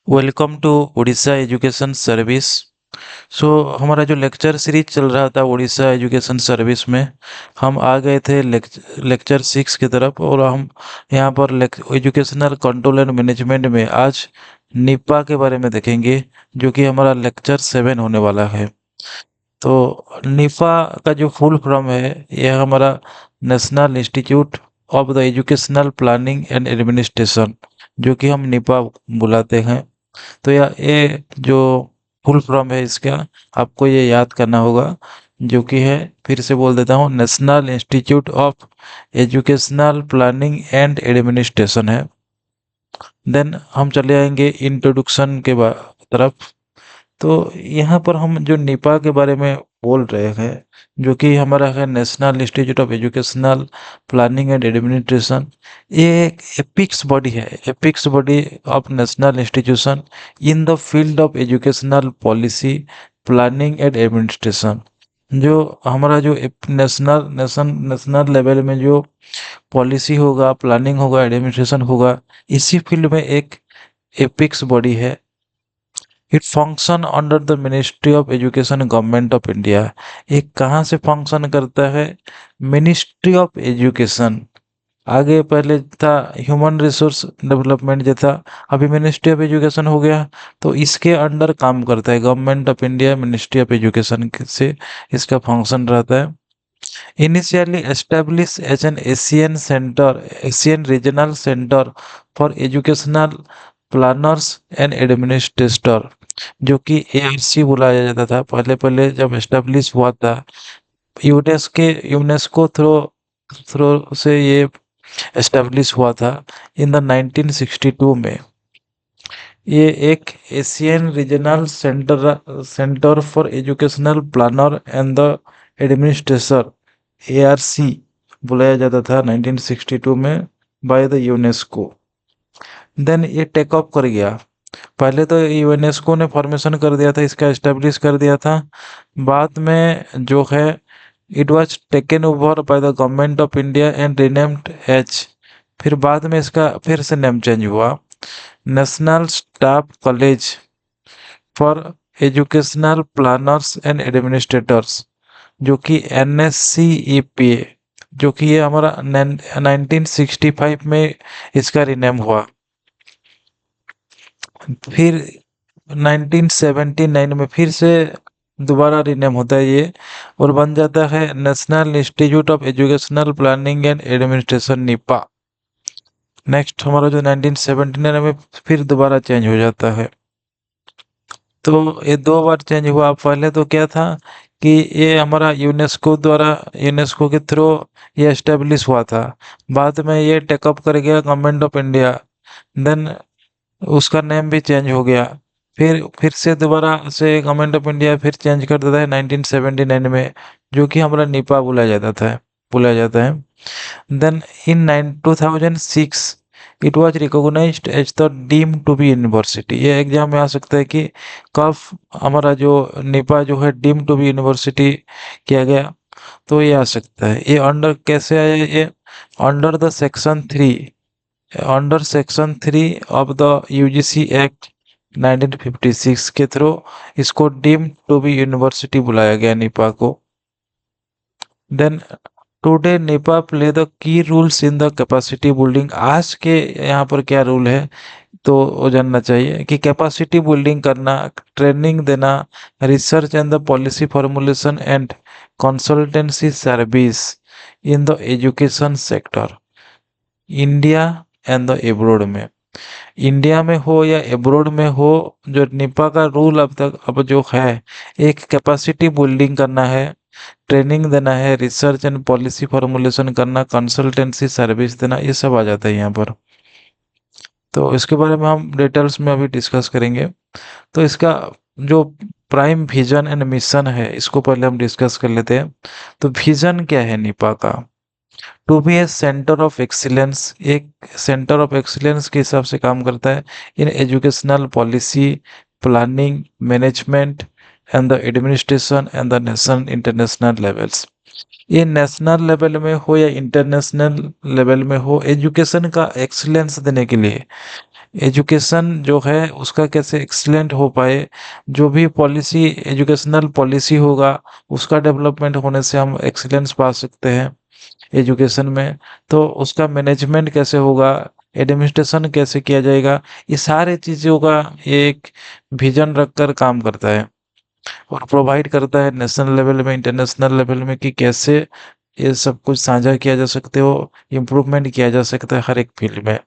Welcome to Orissa education service. So हमारा जो lecture series चल रहा था उड़ीसा एजुकेशन सर्विस में, हम आ गए थे लेक्चर 6 की तरफ। और हम यहाँ पर एजुकेशनल कंट्रोल एंड मैनेजमेंट में आज निपा के बारे में देखेंगे, जो कि हमारा लेक्चर 7 होने वाला है। तो निपा का जो फुल फॉर्म है, यह हमारा national institute of the educational planning and administration, जो कि हम निपा बुलाते हैं। तो ये जो फुल फॉर्म है इसका, आपको ये याद करना होगा, जो कि है, फिर से बोल देता हूँ, national institute of educational planning and administration है। देन हम चले आएंगे इंट्रोडक्शन के तरफ। तो यहाँ पर हम जो निपा के बारे में बोल रहे हैं, जो कि हमारा है national institute of educational planning and administration. ये एक एपिक्स बॉडी है, apex body of national institution in the field of educational policy planning and administration. जो हमारा जो नेशनल लेवल में जो पॉलिसी होगा, प्लानिंग होगा, एडमिनिस्ट्रेशन होगा, इसी फील्ड में एक एपिक्स बॉडी है। It function under the ministry of education government of India. ये कहाँ से फंक्शन करता है? Ministry of education. आगे पहले था ह्यूमन रिसोर्स डेवलपमेंट जो था, अभी मिनिस्ट्री ऑफ एजुकेशन हो गया। तो इसके अंडर काम करता है government of India, ministry of education से इसका फंक्शन रहता है। Initially established as an Asian regional center for educational planners and administrator, जो कि ARC बुलाया जाता था पहले पहले जब एस्टेब्लिश हुआ था। यूनेस्को थ्रो थ्रो से ये एस्टेब्लिश हुआ था इन द 1962 में। ये एक Asian regional centre for educational planner and the administrator, ARC बुलाया जाता था 1962 में बाय द यूनेस्को। देन ये टेक अप कर गया। पहले तो यूनेस्को ने फॉर्मेशन कर दिया था, इसका एस्टेब्लिश कर दिया था। बाद में जो है, it was taken over by the government of India and renamed as, फिर बाद में इसका फिर से नेम चेंज हुआ, national staff college for educational planners and administrators, जो कि NSCEPA, जो कि ये हमारा 1965 में इसका रिनेम हुआ। फिर 1979 में फिर से दोबारा रिनेम होता है ये, और बन जाता है national institute of educational planning and administration, Nipah. Next हमारा जो 1979 में फिर दोबारा चेंज हो जाता है। तो ये दो बार चेंज हुआ। पहले तो क्या था कि ये हमारा यूनेस्को द्वारा, यूनेस्को के थ्रू ये एस्टेब्लिश हुआ था। बाद में ये टेकअप कर गया गवर्नमेंट ऑफ इंडिया। देन उसका नेम भी चेंज हो गया। फिर से दोबारा से गवर्नमेंट ऑफ इंडिया फिर चेंज कर देता है 1979 में, जो कि हमारा निपा बुलाया जाता है। Then in 2006 it was recognised as the deemed to be university. ये एग्जाम में आ सकता है कि कब हमारा जो निपा जो है डीम्ड टू बी यूनिवर्सिटी किया गया। तो ये आ सकता है, ये अंडर कैसे आया? ये under the section 3 of the UGC act 1956 के थ्रू इसको डीम्ड टू बी यूनिवर्सिटी बुलाया गया निपा को। Then today NIEPA play the key roles in the capacity building. आज के यहाँ पर क्या रूल है, तो वो जानना चाहिए कि कैपेसिटी बिल्डिंग करना, ट्रेनिंग देना, research and the policy formulation and consultancy service in the education sector, India and the abroad में। इंडिया में हो या एब्रोड में हो, जो निपा का रूल अब जो है, एक कैपेसिटी बिल्डिंग करना है, ट्रेनिंग देना है, रिसर्च एंड पॉलिसी फॉर्मुलेशन करना, कंसल्टेंसी सर्विस देना, ये सब आ जाता है यहाँ पर। तो इसके बारे में हम डिटेल्स में अभी डिस्कस करेंगे। तो इसका जो प्राइम विजन एंड मिशन है, इसको पहले हम डिस्कस कर लेते हैं। तो विजन क्या है निपा का? To be a centre of excellence, एक सेंटर ऑफ एक्सीलेंस के हिसाब से काम करता है in educational policy, planning, management and the administration and the national international levels. ये नेशनल लेवल में हो या इंटरनेशनल लेवल में हो, एजुकेशन का एक्सीलेंस देने के लिए एजुकेशन जो है उसका कैसे एक्सीलेंट हो पाए, जो भी पॉलिसी एजुकेशनल पॉलिसी होगा उसका डेवलपमेंट होने से हम एक्सीलेंस पा सकते हैं एजुकेशन में। तो उसका मैनेजमेंट कैसे होगा, एडमिनिस्ट्रेशन कैसे किया जाएगा, ये सारे चीज़ों का ये एक विजन रखकर काम करता है और प्रोवाइड करता है नेशनल लेवल में, इंटरनेशनल लेवल में, कि कैसे ये सब कुछ साझा किया जा सकते हो, इम्प्रूवमेंट किया जा सकता है हर एक फील्ड में।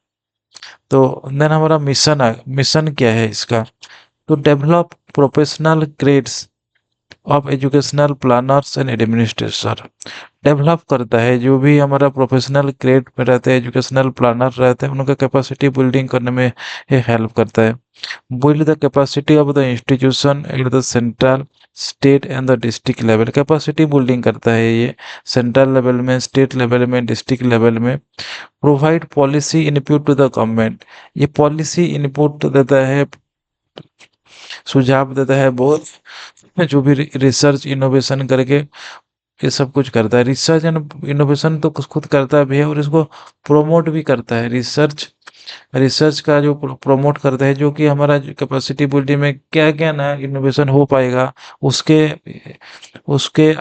तो देन हमारा मिशन क्या है इसका, तो develop professional grades of educational planners and administrator. Develop करता है जो भी हमारा प्रोफेशनल ग्रेड में रहते हैं, एजुकेशनल प्लानर रहते हैं, उनका कैपेसिटी बिल्डिंग करने में ये हेल्प करता है। Build the capacity of the institution at the central, state and the district level. Capacity building करता है ये सेंट्रल लेवल में, स्टेट लेवल में, डिस्ट्रिक्ट लेवल में। Provide policy input to the government. ये पॉलिसी इनपुट देता है, सुझाव देता है बहुत, जो भी रिसर्च इनोवेशन करके ये सब कुछ करता है। रिसर्च एंड इनोवेशन तो कुछ खुद करता भी है और इसको प्रोमोट भी करता है। रिसर्च रिसर्च का जो प्रमोट करता है, जो कि हमारा कैपेसिटी बिल्डिंग में क्या क्या नया इनोवेशन हो पाएगा उसके उसके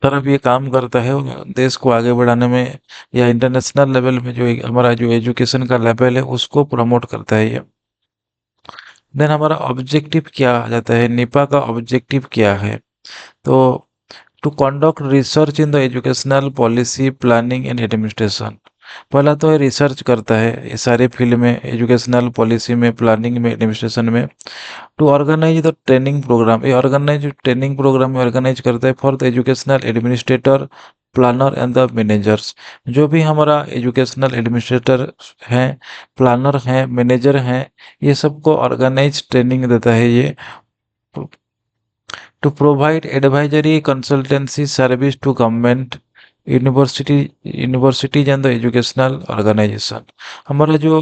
तरफ ये काम करता है और देश को आगे बढ़ाने में या इंटरनेशनल लेवल में जो हमारा जो एजुकेशन का लेवल है उसको प्रमोट करता है ये। देन हमारा ऑब्जेक्टिव क्या आ जाता है, निपा का ऑब्जेक्टिव क्या है, तो to conduct research in the educational policy planning and administration. पहला तो है रिसर्च करता है ये सारे फील्ड में, एजुकेशनल पॉलिसी में, प्लानिंग में, एडमिनिस्ट्रेशन में। To organise the training programme, ये ऑर्गेनाइज ट्रेनिंग प्रोग्राम में ऑर्गेनाइज करता है for the educational administrator, planner and the managers. जो भी हमारा एजुकेशनल एडमिनिस्ट्रेटर हैं, प्लानर हैं, मैनेजर हैं, ये सबको ऑर्गेनाइज ट्रेनिंग देता है ये। To provide advisory consultancy service to government, university universities and the educational organisation. हमारा जो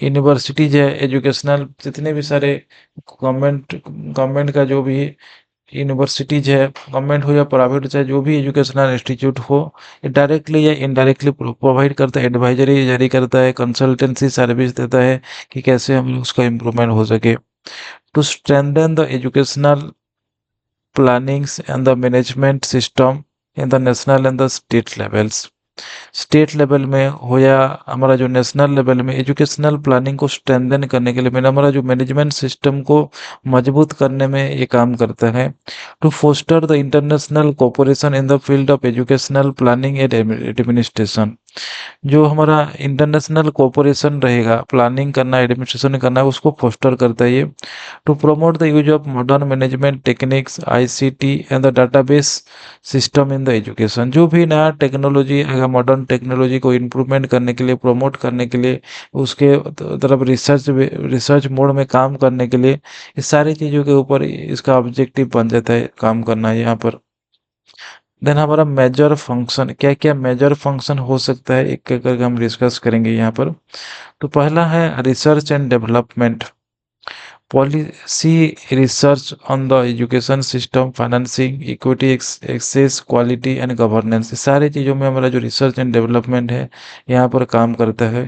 यूनिवर्सिटीज है, एजुकेशनल जितने भी सारे गवर्नमेंट गवर्नमेंट का जो भी यूनिवर्सिटीज है, गवर्नमेंट हो या प्राइवेट, चाहे जो भी एजुकेशनल इंस्टीट्यूट हो, ये डायरेक्टली या इनडायरेक्टली प्रोवाइड करता है, एडवाइजरी जारी करता है, कंसल्टेंसी सर्विस देता है कि कैसे हम उसका इम्प्रूवमेंट हो सके। To strengthen the educational plannings and the management system in the national and the state levels। State level में हो या हमारा जो नेशनल लेवल में, एजुकेशनल प्लानिंग को स्ट्रेंथन करने के लिए, मैंने हमारा जो मैनेजमेंट सिस्टम को मजबूत करने में ये काम करता है। To foster the international cooperation in the field of educational planning and administration. जो हमारा इंटरनेशनल कोऑपरेशन रहेगा, प्लानिंग करना, एडमिनिस्ट्रेशन करना, उसको फोस्टर करता है ये। To promote the use of modern management techniques, ICT and the database system in the education. जो भी नया टेक्नोलॉजी अगर मॉडर्न टेक्नोलॉजी को इम्प्रूवमेंट करने के लिए, प्रमोट करने के लिए, उसके तरफ रिसर्च मोड में काम करने के लिए, इस सारी चीज़ों के ऊपर इसका ऑब्जेक्टिव बन जाता है काम करना यहाँ पर। देन हमारा मेजर फंक्शन, क्या क्या मेजर फंक्शन हो सकता है एक एक करके हम डिस्कस करेंगे यहाँ पर। तो पहला है research and development, policy research on the education system, financing, equity, access, quality and governance. सारी चीज़ों में हमारा जो रिसर्च एंड डेवलपमेंट है यहाँ पर काम करता है।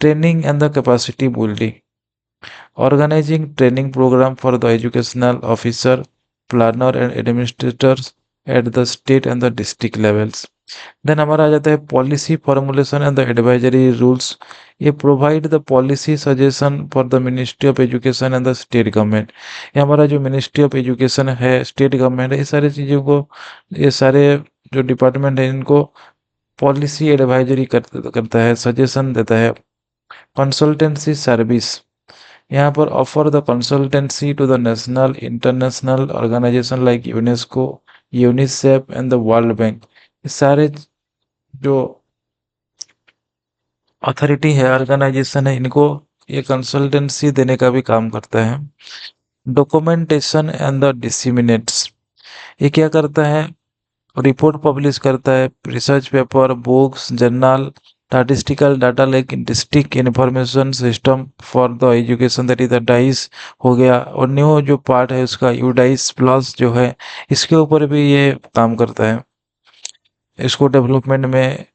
Training and the capacity building, organizing training program for the educational officer, planner and administrators at the state and the district levels। Then हमारा आ जाता है policy formulation and the advisory rules. ये provide the policy suggestion for the ministry of education and the state government. ये हमारा जो ministry of education है, state government है, ये सारी चीज़ों को, ये सारे जो डिपार्टमेंट है इनको पॉलिसी एडवाइजरी करता है, सजेशन देता है। कंसल्टेंसी सर्विस, यहाँ पर offer the consultancy to the national international organisation like UNESCO, UNICEF and the World Bank. ये सारे जो अथॉरिटी है, ऑर्गेनाइजेशन है, इनको ये कंसल्टेंसी देने का भी काम करता है। डॉक्यूमेंटेशन एंड द डिसिमिनेट्स, ये क्या करता है, रिपोर्ट पब्लिश करता है, research paper, books, journal, statistical data like district information system for the education, that is the dice हो गया, और न्यू जो पार्ट है उसका यूडाइस प्लस जो है, इसके ऊपर भी ये काम करता है, इसको डेवलपमेंट में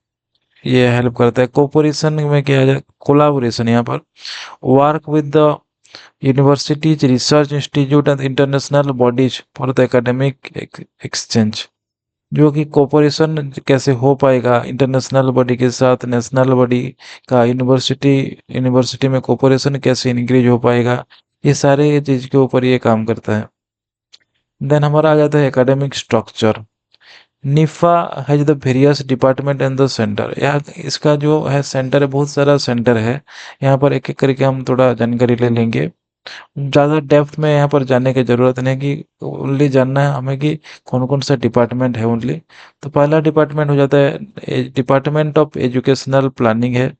ये हेल्प करता है। कोऑपरेशन में क्या है, कोलाबोरेशन यहाँ पर, work with the universities, research institute and international bodies for the academic exchange. जो कि कोऑपरेशन कैसे हो पाएगा इंटरनेशनल बॉडी के साथ, नेशनल बॉडी का, यूनिवर्सिटी यूनिवर्सिटी में कोऑपरेशन कैसे इंक्रीज हो पाएगा, ये सारे चीज़ के ऊपर ये काम करता है। देन हमारा आ जाता है एकेडमिक स्ट्रक्चर। निफा has the various department and the centre. यहाँ इसका जो है सेंटर है, बहुत सारा सेंटर है। यहाँ पर एक एक करके हम थोड़ा जानकारी ले लेंगे। ज़्यादा डेप्थ में यहाँ पर जाने की ज़रूरत नहीं कि ओनली जानना है हमें कि कौन कौन सा डिपार्टमेंट है ओनली। तो पहला डिपार्टमेंट हो जाता है डिपार्टमेंट ऑफ एजुकेशनल प्लानिंग है,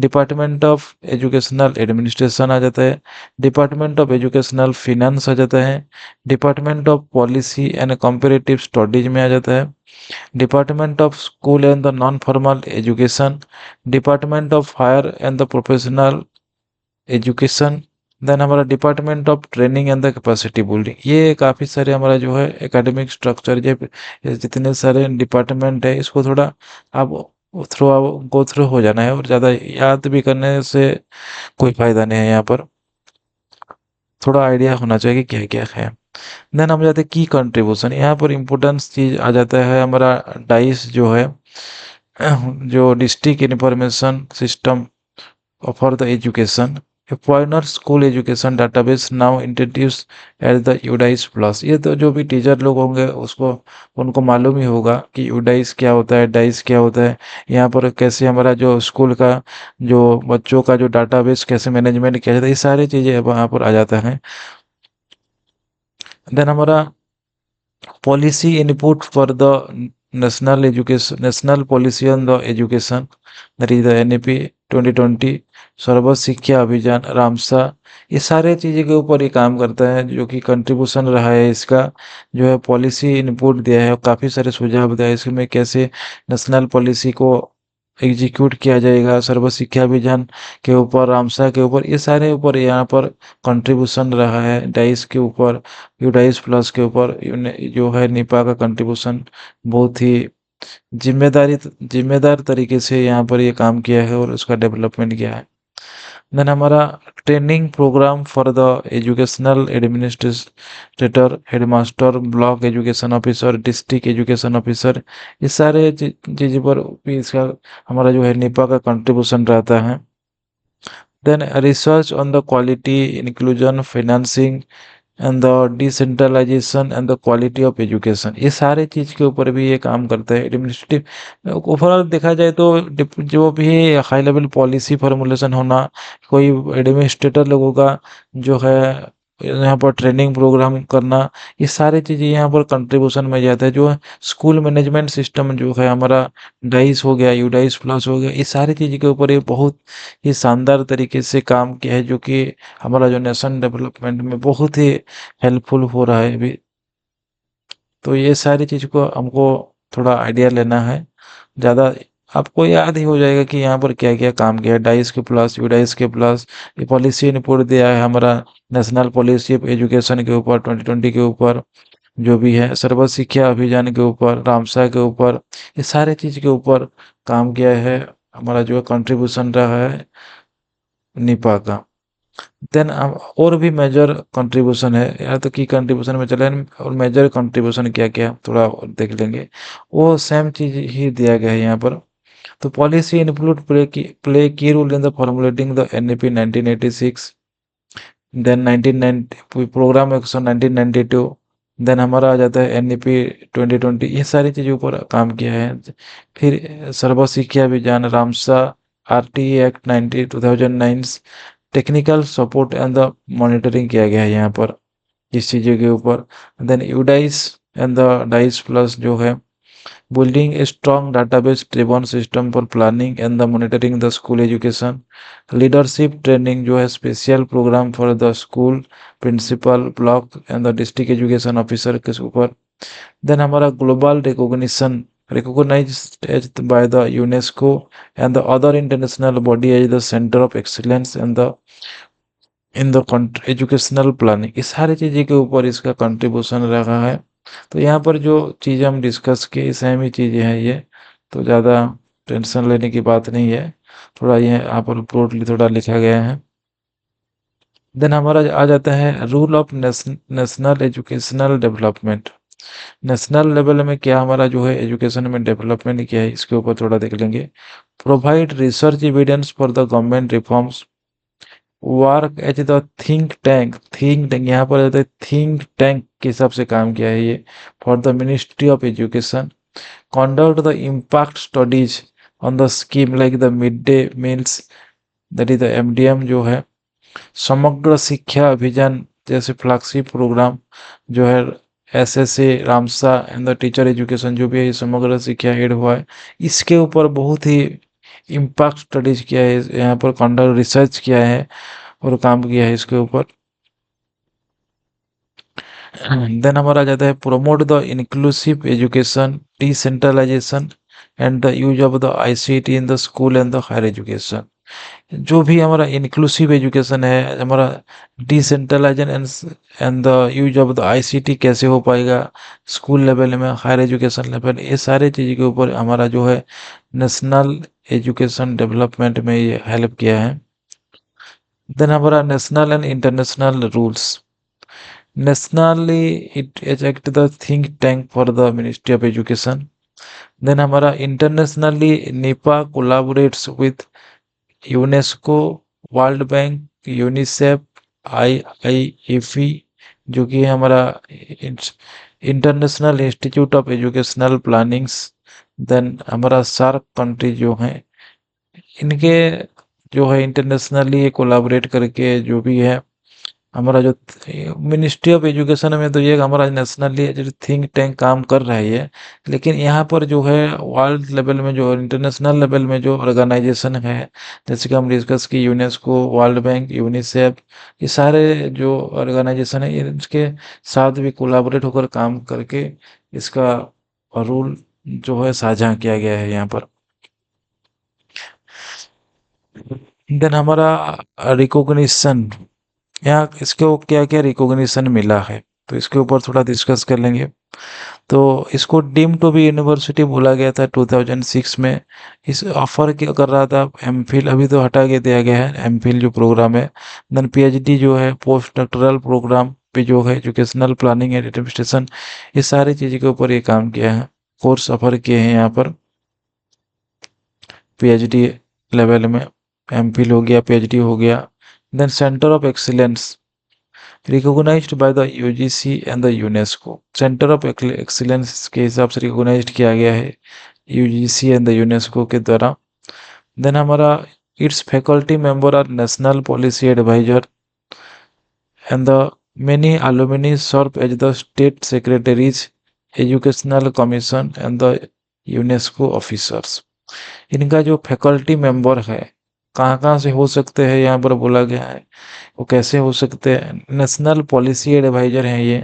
डिपार्टमेंट ऑफ एजुकेशनल एडमिनिस्ट्रेशन आ जाता है, डिपार्टमेंट ऑफ एजुकेशनल फिनेंस आ जाता है, department of policy and comparative studies में आ जाता है, department of school and the non formal education, department of higher and the professional education. Then हमारा department of training and the capacity building. ये काफ़ी सारे हमारा जो है एकेडमिक स्ट्रक्चर, ये जितने सारे डिपार्टमेंट है, इसको थोड़ा आप थ्रू गो थ्रू हो जाना है, और ज़्यादा याद भी करने से कोई फ़ायदा नहीं है। यहाँ पर थोड़ा आइडिया होना चाहिए कि क्या क्या है। देन हम जाते हैं की कंट्रीब्यूशन। यहाँ पर इम्पोर्टेंस चीज़ आ जाता है हमारा डाइस जो है, जो district information system for the education, a pioneer school education database now introduced as the UDIS Plus। ये तो जो भी टीचर लोग होंगे उसको उनको मालूम ही होगा कि UDIS क्या होता है, डाइस क्या होता है। यहाँ पर कैसे हमारा जो स्कूल का जो बच्चों का जो डाटाबेस कैसे मैनेजमेंट किया जाता है, ये सारी चीज़ें अब यहाँ पर आ जाता है। देन हमारा policy input for the national policy on the education, that is the NEP 2020, सर्व शिक्षा अभियान, रामसा। ये सारे चीज़ों के ऊपर ये काम करता है, जो कि कंट्रीब्यूशन रहा है इसका। जो है पॉलिसी इनपुट दिया है और काफ़ी सारे सुझाव दिया है इसमें, कैसे नेशनल पॉलिसी को एग्जीक्यूट किया जाएगा, सर्व शिक्षा अभियान के ऊपर, रामसा के ऊपर, ये सारे ऊपर यहाँ पर कंट्रीब्यूशन रहा है। डाइस के ऊपर, यूडाइस प्लस के ऊपर जो है निपा का कंट्रीब्यूशन बहुत ही जिम्मेदार तरीके से यहाँ पर ये काम किया है और उसका डेवलपमेंट किया है। देन हमारा training programme for the educational administrator, headmaster, block education officer, district education officer, ये सारे चीज़ों पर भी इसका हमारा जो है निपा का कंट्रीब्यूशन रहता है। Then research on the quality, inclusion, financing and the decentralisation and the quality of education, ये सारे चीज़ के ऊपर भी ये काम करता है। एडमिनिस्ट्रेटिव ओवरऑल देखा जाए तो जो भी हाई लेवल पॉलिसी फॉर्मुलेशन होना, कोई एडमिनिस्ट्रेटर लोगों का जो है यहाँ पर ट्रेनिंग प्रोग्राम करना, ये सारी चीज़ें यहाँ पर कंट्रीब्यूशन में जाता है। जो स्कूल मैनेजमेंट सिस्टम जो है हमारा, डाइस हो गया, यूडाइस प्लस हो गया, ये सारी चीज़ के ऊपर ये बहुत ही शानदार तरीके से काम किया है, जो कि हमारा जो नेशन डेवलपमेंट में बहुत ही हेल्पफुल हो रहा है अभी। तो ये सारी चीज़ को हमको थोड़ा आइडिया लेना है। ज़्यादा आपको याद ही हो जाएगा कि यहाँ पर क्या क्या काम किया है। डाइस के प्लस, यूडाइस के प्लस, ये पॉलिसी इनपुट दिया है हमारा नेशनल पॉलिसी ऑफ एजुकेशन के ऊपर 2020 के ऊपर, जो भी है सर्व शिक्षा अभियान के ऊपर, रामसा के ऊपर, ये सारे चीज़ के ऊपर काम किया है। हमारा जो कंट्रीब्यूशन रहा है निपा का। देन और भी मेजर कंट्रीब्यूशन है, या तो की कंट्रीब्यूशन में चले और मेजर कंट्रीब्यूशन क्या क्या थोड़ा और देख लेंगे। वो सेम चीज़ ही दिया गया है यहाँ पर। तो policy include play key role in the formulating the NEP 1986, then 1990 programme action 1992, then हमारा आ जाता है NEP 2020, ये सारी चीज़ों पर काम किया है। फिर Sarva Shiksha Abhiyan, RAMSA, RTE act 2009, technical support and the monitoring किया गया है यहाँ पर इस चीज़ों के ऊपर। Then UDISE and the DISE plus जो है, building a strong database driven system for planning and the monitoring the school education, leadership training जो है special programme for the school principal, block and the district education officer के ऊपर। Then हमारा global recognition, recognized by the UNESCO and the other international body as the center of excellence and the in the educational planning, इस सारी चीज़ों के ऊपर इसका contribution रहा है। तो यहाँ पर जो चीज़ें हम डिस्कस किए सेम ही चीज़ें हैं ये, तो ज़्यादा टेंशन लेने की बात नहीं है, थोड़ा ये यहाँ पर ब्रॉडली थोड़ा लिखा गया है। देन हमारा आ जाता है rule of national educational development. National level में क्या हमारा जो है एजुकेशन में डेवलपमेंट क्या है, इसके ऊपर थोड़ा देख लेंगे। Provide research evidence for the government reforms, work as the think tank यहाँ पर रहता है, थिंक टैंक के हिसाब से काम किया है ये for the ministry of education. conduct the impact studies on the scheme like the midday meals, that is the MDM जो है। समग्र शिक्षा अभियान जैसे फ्लैगशिप प्रोग्राम जो है, SSA Ramsa and the teacher education जो भी है, ये समग्र शिक्षा एड हुआ है। इसके ऊपर बहुत ही इम्पैक्ट स्टडीज किया है, यहाँ पर कंडक्ट रिसर्च किया है और काम किया है इसके ऊपर। देन हमारा आ जाता है promote the inclusive education, decentralisation and the use of the ICT in the school and the higher education. जो भी हमारा इंक्लूसिव एजुकेशन है, हमारा decentralisation and the use of the ICT कैसे हो पाएगा स्कूल लेवल में, हायर एजुकेशन लेवल, ये सारे चीज़ के ऊपर हमारा जो है नेशनल एजुकेशन डेवलपमेंट में ये हेल्प किया है। देन हमारा national and international rules. Nationally, it is act the think tank for the Ministry of Education. Then हमारा internationally NIPA collaborates with UNESCO, World Bank, UNICEF, IIFE जो कि हमारा international institute of educational plannings. Then हमारा SAARC country जो हैं, इनके जो है इंटरनेशनली ये कोलाबरेट करके जो भी है हमारा जो मिनिस्ट्री ऑफ एजुकेशन में, तो ये हमारा नेशनली जो थिंक टैंक काम कर रहा है ये, लेकिन यहाँ पर जो है वर्ल्ड लेवल में जो इंटरनेशनल लेवल में जो ऑर्गेनाइजेशन है, जैसे कि हम डिस्कस की यूनेस्को, वर्ल्ड बैंक, यूनिसेफ, ये सारे जो ऑर्गेनाइजेशन है इनके साथ भी कोलाबोरेट होकर काम करके इसका रूल जो है साझा किया गया है यहाँ पर। देन हमारा रिकॉग्निशन, यहाँ इसको क्या क्या रिकॉग्निशन मिला है, तो इसके ऊपर थोड़ा डिस्कस कर लेंगे। तो इसको डीम टू बी यूनिवर्सिटी बोला गया था 2006 में। इस ऑफर क्या कर रहा था, एमफिल अभी तो हटा के दिया गया है, एमफिल जो प्रोग्राम है। देन PhD जो है, पोस्ट डॉक्टरल प्रोग्राम पे जो है एजुकेशनल प्लानिंग एंड एडमिनिस्ट्रेशन, ये सारी चीज़ के ऊपर ये काम किया है, कोर्स ऑफर किए हैं यहाँ पर। PhD लेवल में एमफिल हो गया, PhD हो गया। Then centre of excellence recognised by the UGC and the UNESCO, centre of excellence के हिसाब से रिकॉग्नाइज्ड किया गया है UGC एंड द यूनेस्को के द्वारा। देन हमारा its faculty member are national policy advisor and the many alumni serve as the state secretaries, educational commission and the UNESCO officers. इनका जो फैकल्टी मेंबर है, कहाँ कहाँ से हो सकते हैं यहाँ पर बोला गया है, वो कैसे हो सकते हैं। नेशनल पॉलिसी एडवाइजर हैं ये,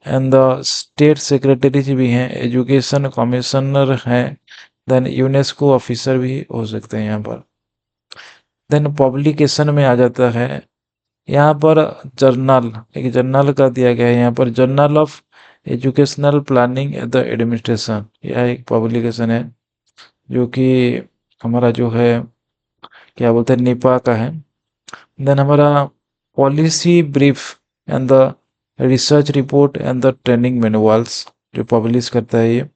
एंड द स्टेट सेक्रेटरी भी हैं, एजुकेशन कमिश्नर हैं, देन यूनेस्को ऑफिसर भी हो सकते हैं यहाँ पर। देन पब्लिकेशन में आ जाता है यहाँ पर जर्नल, एक जर्नल का दिया गया है यहाँ पर, journal of educational planning at the administration, यह एक पब्लिकेशन है जो कि हमारा जो है क्या बोलते हैं निपा का है। देन हमारा policy brief and the research report and the training manuals जो पब्लिश करता है ये,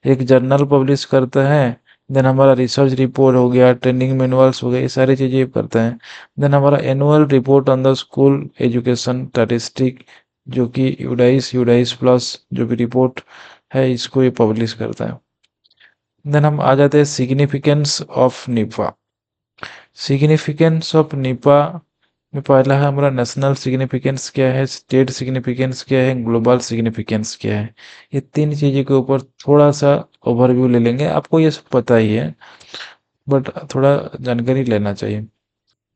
एक जर्नल पब्लिश करता है। देन हमारा रिसर्च रिपोर्ट हो गया, ट्रेनिंग मैनुअल्स हो गया, ये सारी चीज़ें करता है। देन हमारा annual report on the school education statistic जो कि यूडाइस प्लस जो भी रिपोर्ट है इसको ये पब्लिश करता है। देन हम आ जाते हैं significance of Nipah. Significance of Nipah में पहला है हमारा नेशनल सिग्निफिकेंस क्या है, स्टेट सिग्निफिकेंस क्या है, ग्लोबल सिग्निफिकेंस क्या है। ये तीन चीज़ों के ऊपर थोड़ा सा ओवरव्यू ले लेंगे, आपको ये सब पता ही है बट थोड़ा जानकारी लेना चाहिए।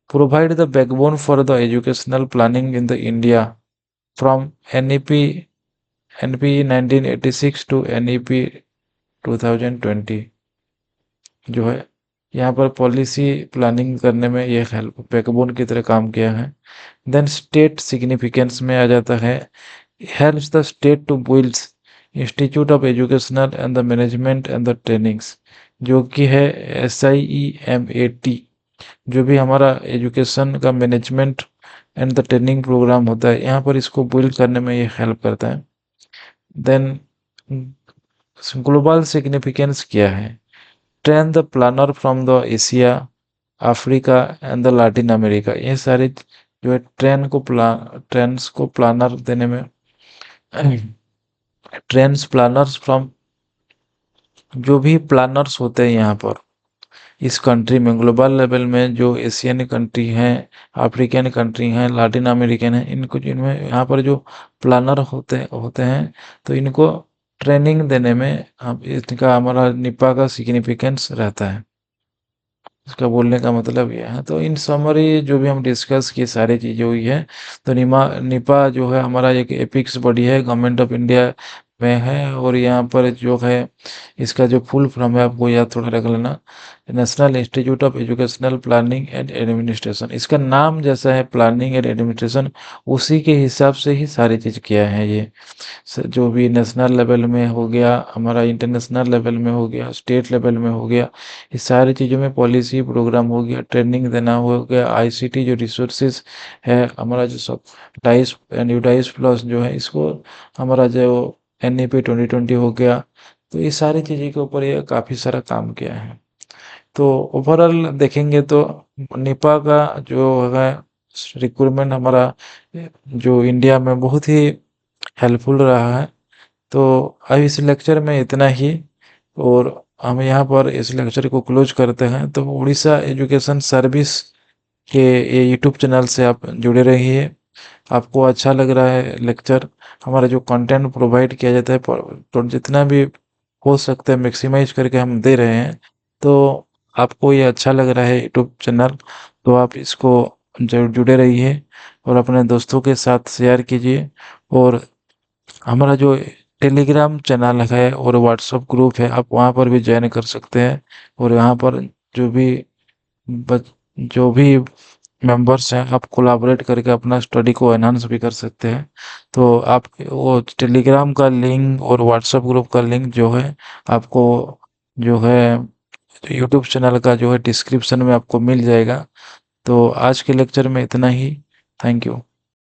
Provide the backbone for the educational planning in the India from NEP 1986 to NEP 2020 जो है, यहाँ पर पॉलिसी प्लानिंग करने में ये हेल्प बैकबोन की तरह काम किया है। देन स्टेट सिग्निफिकेंस में आ जाता है, helps the state to builds institute of educational and the management and the trainings, जो कि है SIEMAT, जो भी हमारा एजुकेशन का management and the training programme होता है, यहाँ पर इसको बिल्ड करने में ये हेल्प करता है। देन ग्लोबल सिग्निफिकेंस क्या है? Train the planner from the Asia, Africa and the Latin America, ये सारे जो है ट्रेन्स को प्लानर देने में ट्रेन्स प्लानर्स फ्रॉम, जो भी प्लानर्स होते हैं यहाँ पर इस कंट्री में, ग्लोबल लेवल में जो एशियन कंट्री हैं, अफ्रीकन कंट्री हैं, लैटिन अमेरिकन हैं, इनको जिनमें यहाँ पर जो प्लानर होते होते हैं, तो इनको ट्रेनिंग देने में हम इनका हमारा निपा का सिग्निफिकेंस रहता है। इसका बोलने का मतलब ये है। तो इन समरी जो भी हम डिस्कस किए सारी चीज़ें हुई है, तो निपा जो है हमारा एक एपिक्स बॉडी है, गवर्नमेंट ऑफ इंडिया में है। और यहाँ पर जो है इसका जो फुल फॉर्म है आपको याद थोड़ा रख लेना, national institute of educational planning and administration. इसका नाम जैसा है प्लानिंग एंड एडमिनिस्ट्रेशन, उसी के हिसाब से ही सारी चीज़ किया है ये। जो भी नेशनल लेवल में हो गया, हमारा इंटरनेशनल लेवल में हो गया, स्टेट लेवल में हो गया, इस सारी चीज़ों में पॉलिसी प्रोग्राम हो गया, ट्रेनिंग देना हो गया, आईसीटी जो रिसोर्सेज है हमारा, जो सब डाइस एंड यूडाइस प्लस जो है, इसको हमारा जो NEP 2020 हो गया। तो ये सारी चीज़ों के ऊपर ये काफ़ी सारा काम किया है। तो ओवरऑल देखेंगे तो निपा का जो है रिक्रूटमेंट हमारा जो इंडिया में बहुत ही हेल्पफुल रहा है। तो अब इस लेक्चर में इतना ही, और हम यहाँ पर इस लेक्चर को क्लोज करते हैं। तो उड़ीसा एजुकेशन सर्विस के ये यूट्यूब चैनल से आप जुड़े रहिए। आपको अच्छा लग रहा है लेक्चर, हमारा जो कंटेंट प्रोवाइड किया जाता है, तो जितना भी हो सकता है मैक्सिमाइज करके हम दे रहे हैं। तो आपको ये अच्छा लग रहा है यूट्यूब चैनल, तो आप इसको जरूर जुड़े रहिए और अपने दोस्तों के साथ शेयर कीजिए। और हमारा जो टेलीग्राम चैनल है और व्हाट्सएप ग्रुप है, आप वहाँ पर भी ज्वाइन कर सकते हैं। और यहाँ पर जो भी जो भी मेंबर्स हैं, आप कोलैबोरेट करके अपना स्टडी को एनहांस भी कर सकते हैं। तो आप वो टेलीग्राम का लिंक और व्हाट्सएप ग्रुप का लिंक जो है आपको जो है यूट्यूब चैनल का जो है डिस्क्रिप्शन में आपको मिल जाएगा। तो आज के लेक्चर में इतना ही। Thank you.